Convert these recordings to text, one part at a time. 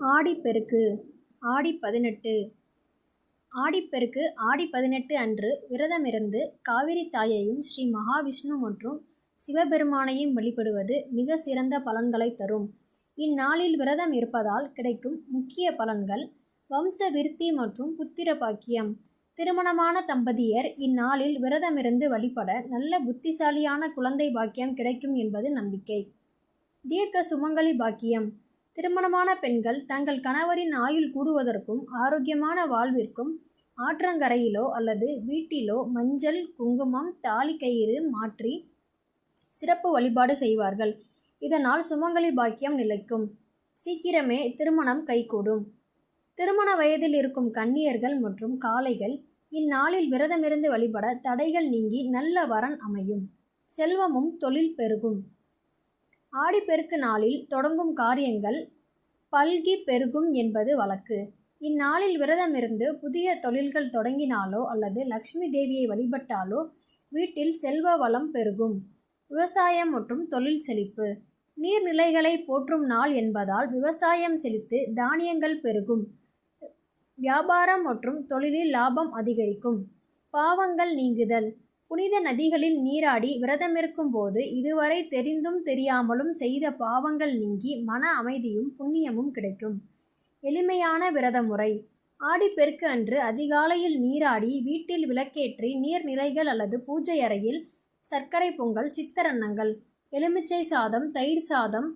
ஆடிப்பெருக்கு ஆடி 18. ஆடிப்பெருக்கு ஆடி 18 அன்று விரதமிருந்து காவிரி தாயையும் ஸ்ரீ மகாவிஷ்ணு மற்றும் சிவபெருமானையும் வழிபடுவது மிக சிறந்த பலன்களை தரும். இந்நாளில் விரதம் இருப்பதால் கிடைக்கும் முக்கிய பலன்கள்: வம்ச விருத்தி மற்றும் புத்திர பாக்கியம். திருமணமான தம்பதியர் இந்நாளில் விரதமிருந்து வழிபட நல்ல புத்திசாலியான குழந்தை பாக்கியம் கிடைக்கும் என்பது நம்பிக்கை. தீர்க்க சுமங்கலி பாக்கியம். திருமணமான பெண்கள் தங்கள் கணவரின் ஆயுள் கூடுவதற்கும் ஆரோக்கியமான வாழ்விற்கும் ஆற்றங்கரையிலோ அல்லது வீட்டிலோ மஞ்சள், குங்குமம், தாலி கயிறு மாற்றி சிறப்பு வழிபாடு செய்வார்கள். இதனால் சுமங்கலி பாக்கியம் நிலைக்கும். சீக்கிரமே திருமணம் கைகூடும். திருமண வயதில் இருக்கும் கன்னியர்கள் மற்றும் காளைகள் இந்நாளில் விரதமிருந்து வழிபட தடைகள் நீங்கி நல்ல வரன் அமையும். செல்வமும் தொழில் பெருகும். ஆடிப்பெருக்கு நாளில் தொடங்கும் காரியங்கள் பல்கி பெருகும் என்பது வழக்கு. இந்நாளில் விரதமிருந்து புதிய தொழில்கள் தொடங்கினாலோ அல்லது லக்ஷ்மி தேவியை வழிபட்டாலோ வீட்டில் செல்வ வளம் பெருகும். விவசாயம் மற்றும் தொழில் செழிப்பு. நீர்நிலைகளை போற்றும் நாள் என்பதால் விவசாயம் செழித்து தானியங்கள் பெருகும். வியாபாரம் மற்றும் தொழிலில் லாபம் அதிகரிக்கும். பாவங்கள் நீங்குதல். புனித நதிகளில் நீராடி விரதமிருக்கும் போது இதுவரை தெரிந்தும் தெரியாமலும் செய்த பாவங்கள் நீங்கி மன அமைதியும் புண்ணியமும் கிடைக்கும். எளிமையான விரத முறை. ஆடிப்பெருக்கு அன்று அதிகாலையில் நீராடி வீட்டில் விளக்கேற்றி நீர்நிலைகள் அல்லது பூஜை அறையில் சர்க்கரை பொங்கல், சித்தரன்னங்கள், எலுமிச்சை சாதம், தயிர் சாதம்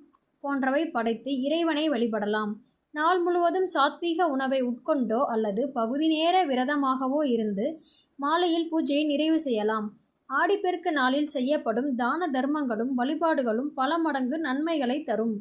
போன்றவை படைத்து இறைவனை வழிபடலாம். நாள் முழுவதும் சாத்வீக உணவை உட்கொண்டோ அல்லது பகுதி நேர விரதமாகவோ இருந்து மாலையில் பூஜையை நிறைவு செய்யலாம். ஆடிப்பெருக்கு நாளில் செய்யப்படும் தான தர்மங்களும் வழிபாடுகளும் பல மடங்கு நன்மைகளை தரும்.